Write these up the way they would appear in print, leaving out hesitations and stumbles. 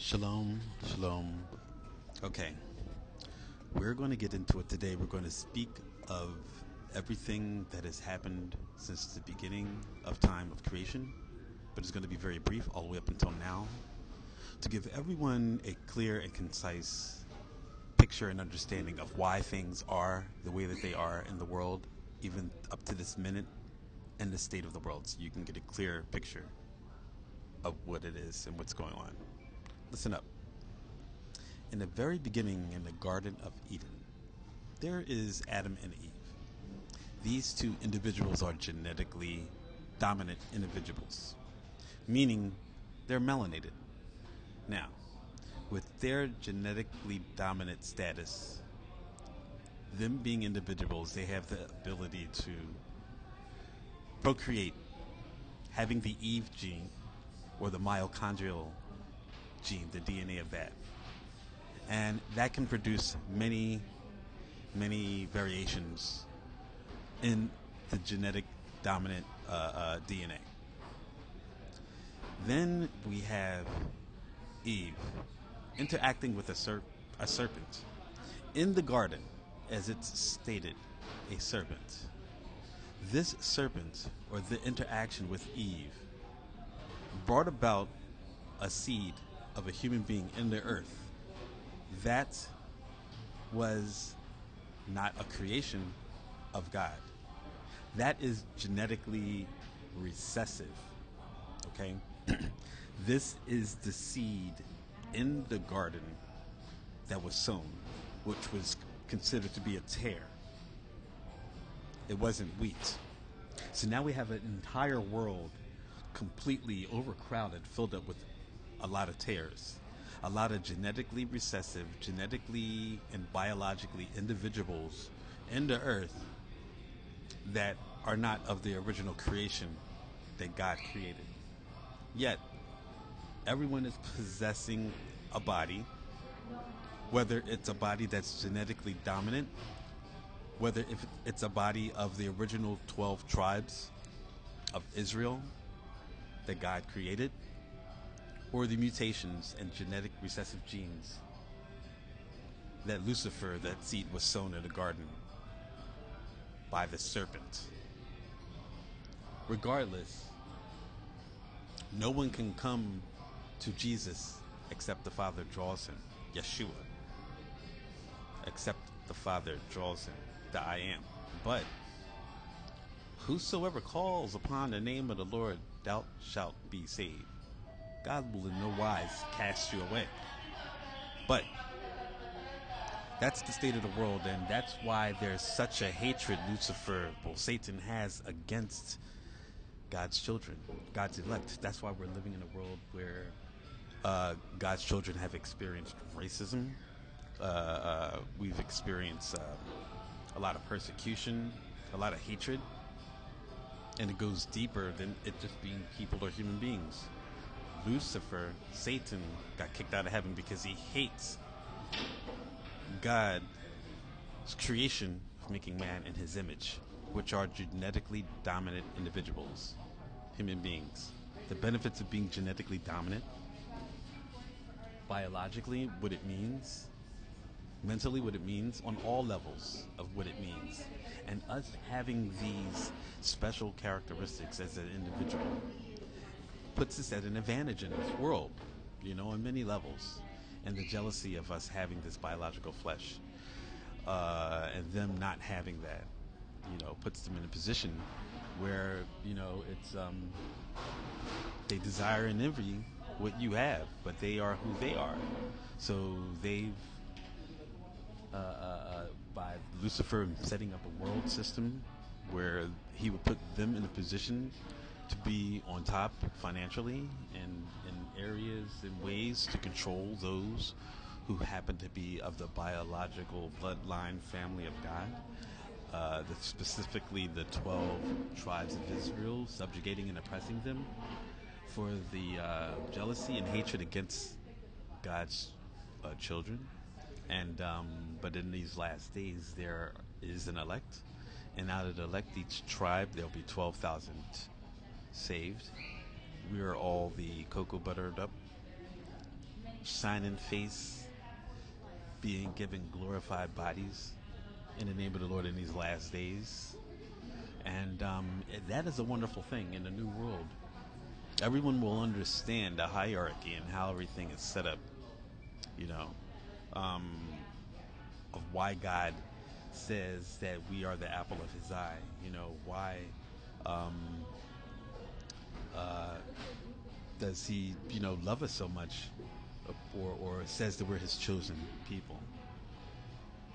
Shalom, shalom. Okay, we're going to get into it today. We're going to speak of everything that has happened since the beginning of time of creation, but it's going to be very brief all the way up until now, to give everyone a clear and concise picture and understanding of why things are the way that they are in the world, even up to this minute, and the state of the world, so you can get a clear picture of what it is and what's going on. Listen up. In the very beginning, in the Garden of Eden, there is Adam and Eve. These two individuals are genetically dominant individuals, meaning they're melanated. Now, with their genetically dominant status, them being individuals, they have the ability to procreate, having the Eve gene or the mitochondrial gene, the DNA of that. And that can produce many variations in the genetic dominant DNA. Then we have Eve interacting with a serpent in the garden, as it's stated, a serpent. This serpent, or the interaction with Eve, brought about a seed of a human being in the earth that was not a creation of God. That is genetically recessive. Okay? This is the seed in the garden that was sown, which was considered to be a tare. It wasn't wheat. So now we have an entire world completely overcrowded, filled up with a lot of tares, a lot of genetically recessive, genetically and biologically individuals in the earth that are not of the original creation that God created. Yet, everyone is possessing a body, whether it's a body that's genetically dominant, whether if it's a body of the original 12 tribes of Israel that God created, or the mutations and genetic recessive genes that Lucifer, that seed, was sown in the garden by the serpent. Regardless, no one can come to Jesus except the Father draws him. Yeshua. Except the Father draws him, the I am. But whosoever calls upon the name of the Lord, thou shalt be saved. God will in no wise cast you away. But that's the state of the world, and that's why there's such a hatred Satan has against God's children, God's elect. That's why we're living in a world where God's children have experienced racism. We've experienced a lot of persecution, a lot of hatred, and it goes deeper than it just being people or human beings. Lucifer, Satan, got kicked out of heaven because he hates God's creation of making man in his image, which are genetically dominant individuals, human beings. The benefits of being genetically dominant, biologically, what it means, mentally, what it means, on all levels of what it means. And us having these special characteristics as an individual puts us at an advantage in this world, on many levels. And the jealousy of us having this biological flesh, and them not having that, puts them in a position where, it's, they desire and envy what you have, but they are who they are. So they've, by Lucifer setting up a world system where he would put them in a position to be on top financially and in areas and ways to control those who happen to be of the biological bloodline family of God, specifically the 12 tribes of Israel, subjugating and oppressing them for the jealousy and hatred against God's children. And but in these last days there is an elect, and out of the elect, each tribe, there'll be 12,000 saved. We are all the cocoa buttered up shining face being given glorified bodies in the name of the Lord in these last days. And that is a wonderful thing in the new world. Everyone will understand the hierarchy and how everything is set up, of why God says that we are the apple of his eye, why does he, love us so much, or says that we're his chosen people,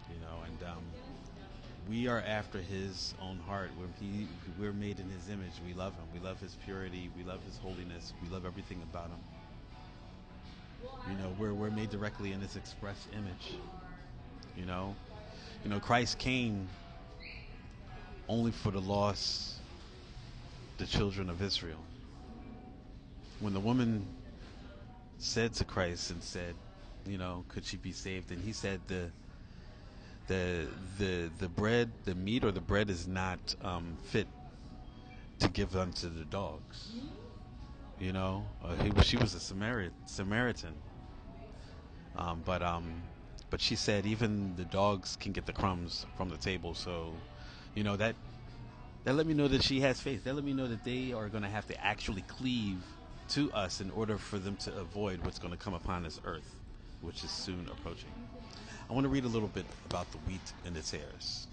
and we are after his own heart. We're made in his image. We love him. We love his purity. We love his holiness. We love everything about him. We're made directly in his express image. Christ came only for the lost, the children of Israel. When the woman said to Christ and said, could she be saved? And he said, the bread, the meat or the bread is not fit to give unto the dogs. She was a Samaritan. But she said even the dogs can get the crumbs from the table. So, that let me know that she has faith. That let me know that they are going to have to actually cleave to us in order for them to avoid what's going to come upon this earth, which is soon approaching. I want to read a little bit about the wheat and the tares.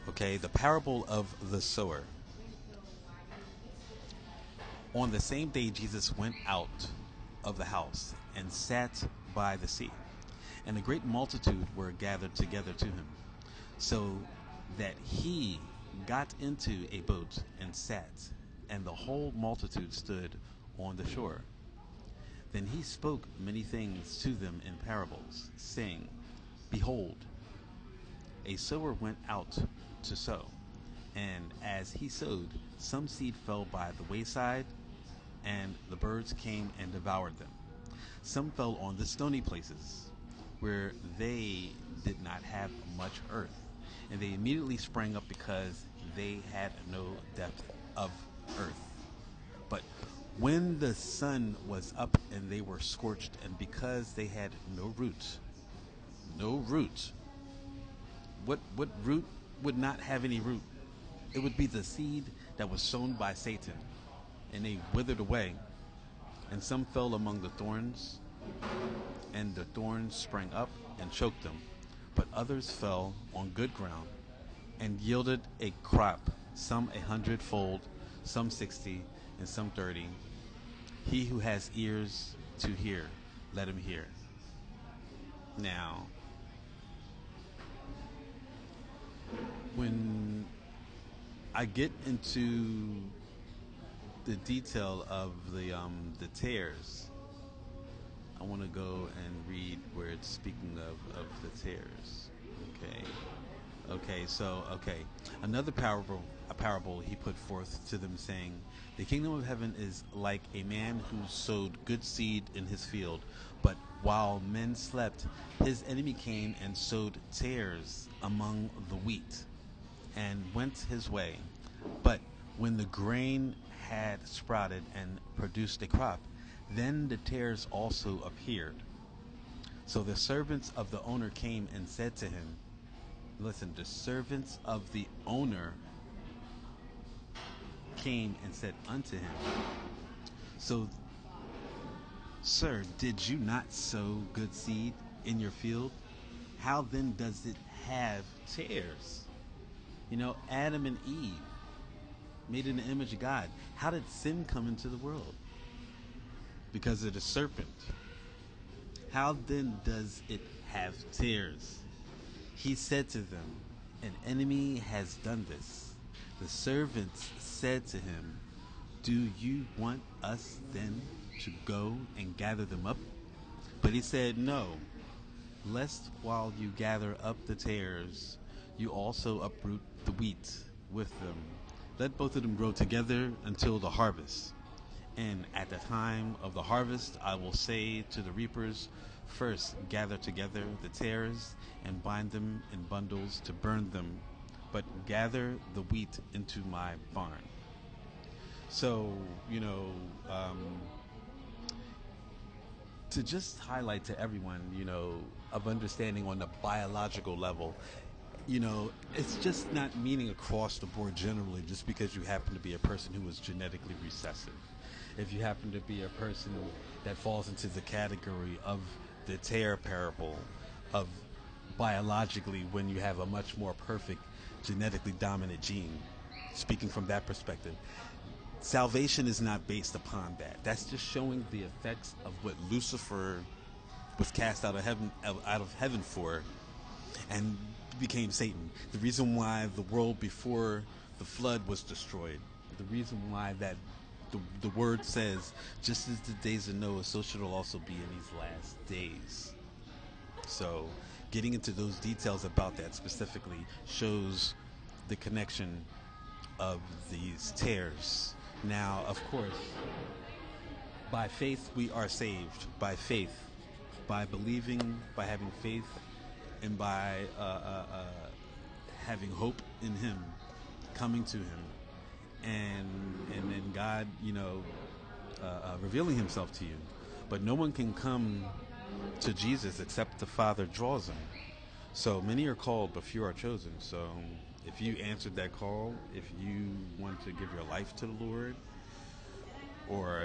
Okay, the parable of the sower. On the same day, Jesus went out of the house and sat by the sea, and a great multitude were gathered together to him, so that he got into a boat and sat, and the whole multitude stood on the shore. Then he spoke many things to them in parables, saying, Behold, a sower went out to sow, and as he sowed, some seed fell by the wayside, and the birds came and devoured them. Some fell on the stony places, where they did not have much earth, and they immediately sprang up because they had no depth of earth. But when the sun was up and they were scorched, and because they had no root, what root would not have any root? It would be the seed that was sown by Satan, and they withered away. And some fell among the thorns, and the thorns sprang up and choked them. But others fell on good ground and yielded a crop, some 100-fold, some 60, and some 30. He who has ears to hear, let him hear. Now, when I get into the detail of the tares, I want to go and read where it's speaking of the tares. Okay. Another parable he put forth to them, saying, The kingdom of heaven is like a man who sowed good seed in his field, but while men slept, his enemy came and sowed tares among the wheat, and went his way. But when the grain had sprouted and produced a crop, then the tares also appeared. So the servants of the owner came and said to him, listen, the servants of the owner came and said unto him, So, sir, did you not sow good seed in your field? How then does it have tares? Adam and Eve, made in the image of God. How did sin come into the world? Because of the serpent. How then does it have tares? He said to them, An enemy has done this. The servants said to him, Do you want us then to go and gather them up? But he said, No, lest while you gather up the tares, you also uproot the wheat with them. Let both of them grow together until the harvest. And at the time of the harvest, I will say to the reapers, First gather together the tares and bind them in bundles to burn them, but gather the wheat into my barn. So, to just highlight to everyone, of understanding on the biological level, it's just not meaning across the board generally just because you happen to be a person who is genetically recessive. If you happen to be a person that falls into the category of the tear parable of biologically when you have a much more perfect genetically dominant gene, speaking from that perspective, salvation is not based upon that. That's just showing the effects of what Lucifer was cast out of heaven for, and became Satan. The reason why the world before the flood was destroyed. The reason why that the word says, just as the days of Noah, so shall it also be in these last days. So, getting into those details about that specifically shows the connection of these tears. Now, of course, by faith we are saved. By faith, by believing, by having faith, and by having hope in Him, coming to Him, and then God, revealing Himself to you. But no one can come to Jesus except the Father draws them. So many are called, but few are chosen. So if you answered that call, if you want to give your life to the Lord, or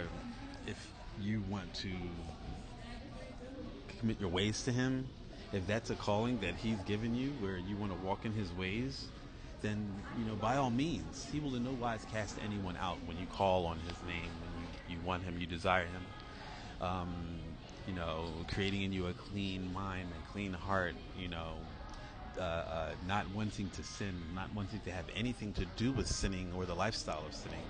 if you want to commit your ways to Him, if that's a calling that He's given you where you want to walk in His ways, then, by all means, He will in no wise cast anyone out when you call on His name, when you want Him, you desire Him. Creating in you a clean mind and clean heart, not wanting to sin, not wanting to have anything to do with sinning or the lifestyle of sinning,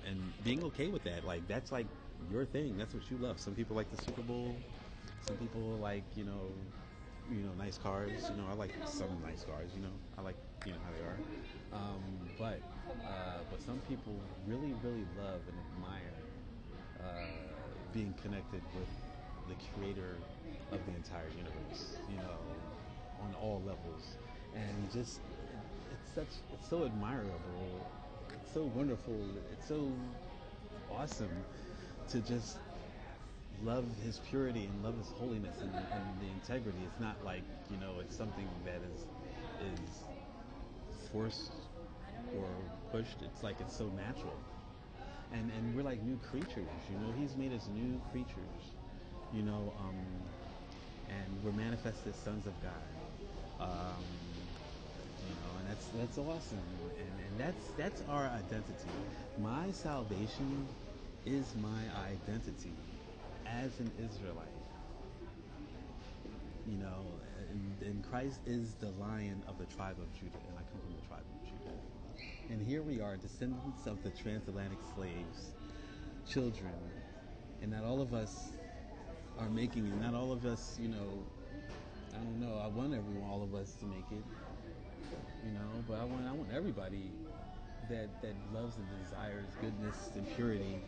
and being okay with that. Like, that's like your thing. That's what you love. Some people like the Super Bowl. Some people like, nice cars. I like some nice cars. I like, how they are. But some people really, really love and admire being connected with the Creator of the entire universe. On all levels, and just it's so admirable, it's so wonderful, it's so awesome to just love His purity and love His holiness and the integrity. It's not like, it's something that is forced or pushed. It's like it's so natural, and we're like new creatures. He's made us new creatures, and we're manifested sons of God. And that's awesome, and that's our identity. My salvation is my identity as an Israelite. And Christ is the Lion of the tribe of Judah, and I come from the tribe of Judah. And here we are, descendants of the transatlantic slaves, children, and not all of us are making it. Not all of us, I don't know. I want all of us to make it, but I want everybody that loves and desires goodness and purity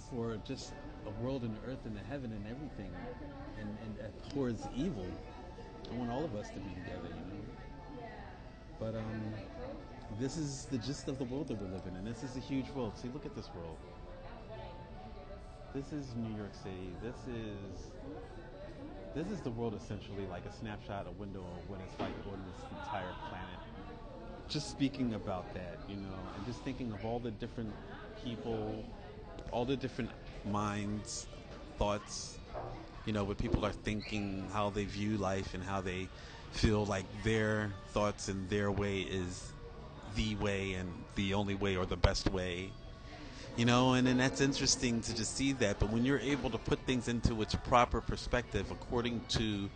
for just a world and earth and the heaven and everything, and towards evil. I want all of us to be together, But this is the gist of the world that we're living in. This is a huge world. See, look at this world. This is New York City. This is the world, essentially, like a snapshot, a window of what it's like on this entire planet. Just speaking about that, and just thinking of all the different people, all the different minds, thoughts, what people are thinking, how they view life, and how they feel like their thoughts and their way is the way and the only way or the best way. And then that's interesting to just see that. But when you're able to put things into its proper perspective according to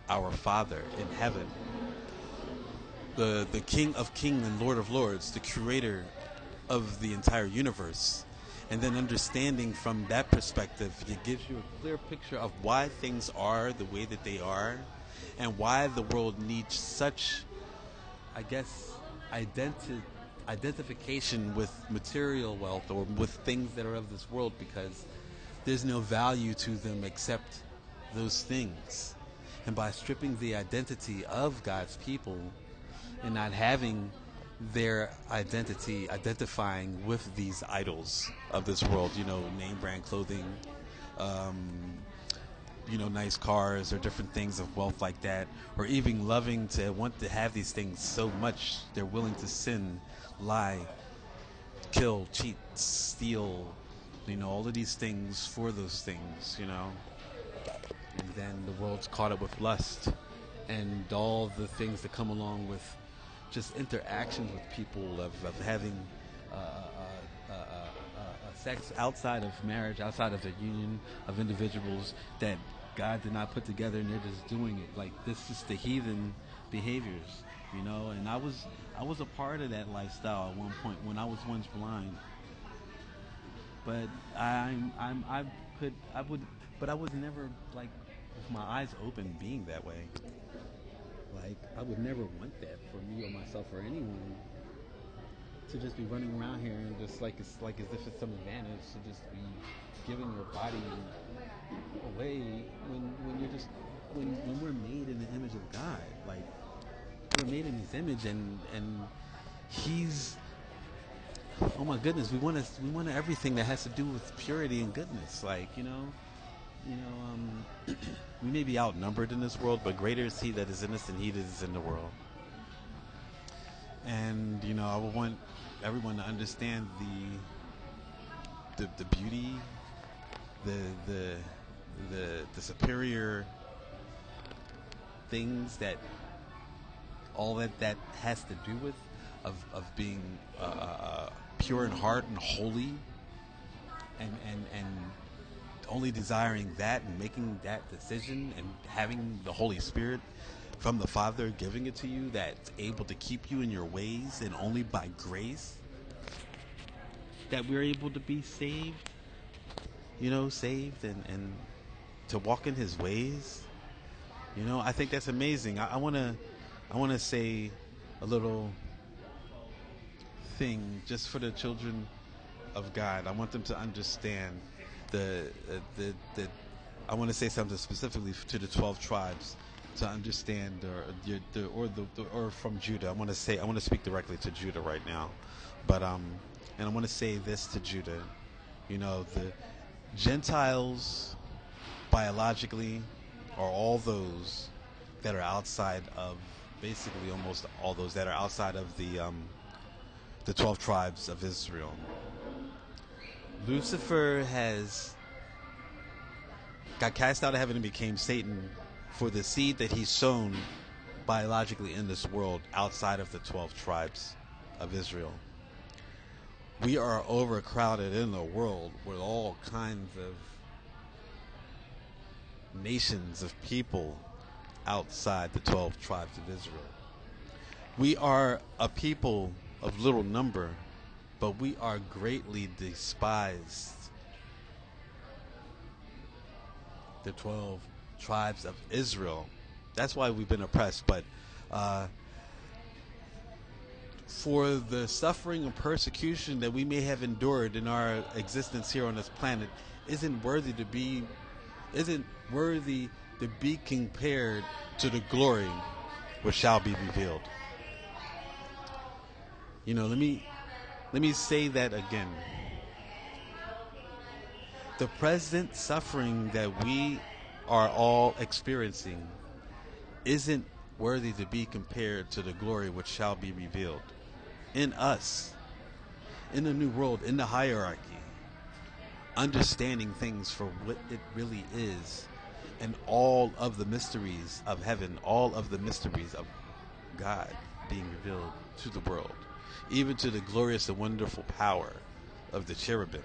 our Father in heaven, the King of Kings and Lord of Lords, the Creator of the entire universe, and then understanding from that perspective, it gives you a clear picture of why things are the way that they are, and why the world needs such, I guess, identification with material wealth or with things that are of this world, because there's no value to them except those things. And by stripping the identity of God's people and not having their identity, identifying with these idols of this world, name brand clothing, nice cars or different things of wealth like that, or even loving to want to have these things so much they're willing to sin, lie, kill, cheat, steal, all of these things for those things, and then the world's caught up with lust and all the things that come along with just interactions with people of having sex outside of marriage, outside of the union of individuals that God did not put together, and they're just doing it. Like, this is the heathen behaviors, and I was a part of that lifestyle at one point when I was once blind. But I was never, like, with my eyes open being that way. Like, I would never want that for me or myself or anyone, to just be running around here and just like it's like as if it's some advantage to just be giving your body away when you're just when we're made in the image of God. Like, we're made in His image, and He's, oh my goodness, we want everything that has to do with purity and goodness. Like, we may be outnumbered in this world, but greater is He that is in us than he that is in the world. And I would want everyone to understand the beauty, the superior things that all that has to do with of being pure in heart and holy, and only desiring that and making that decision and having the Holy Spirit from the Father giving it to you, that's able to keep you in your ways, and only by grace that we're able to be saved, saved and to walk in His ways. I think that's amazing. I want to say a little thing just for the children of God. I want them to understand I want to say something specifically to the 12 tribes to understand, or from Judah. I want to speak directly to Judah right now, but and I want to say this to Judah. The Gentiles biologically are all those that are outside of, basically almost all those that are outside of the 12 tribes of Israel. Lucifer got cast out of heaven and became Satan for the seed that he's sown biologically in this world outside of the 12 tribes of Israel. We are overcrowded in the world with all kinds of nations of people outside the 12 tribes of Israel. We are a people of little number, but we are greatly despised. The 12 tribes of Israel. That's why we've been oppressed. But for the suffering and persecution that we may have endured in our existence here on this planet isn't worthy to be compared to the glory which shall be revealed. Let me say that again. The present suffering that we are all experiencing isn't worthy to be compared to the glory which shall be revealed in us, in the new world, in the hierarchy, understanding things for what it really is, and all of the mysteries of heaven, all of the mysteries of God being revealed to the world, even to the glorious and wonderful power of the cherubim,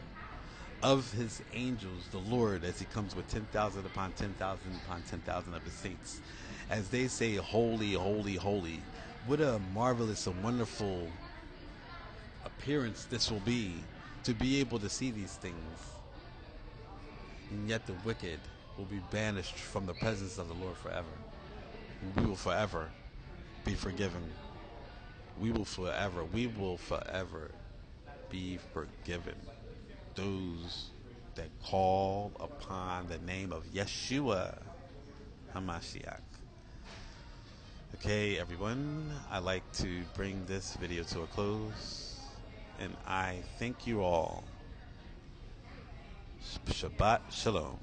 of His angels, the Lord, as He comes with 10,000 upon 10,000 upon 10,000 of His saints, as they say, holy, holy, holy. What a marvelous and wonderful appearance this will be, to be able to see these things. And yet the wicked will be banished from the presence of the Lord forever. And we will forever be forgiven. We will forever be forgiven. Those that call upon the name of Yeshua HaMashiach. Okay, everyone, I like to bring this video to a close, and I thank you all. Shabbat Shalom.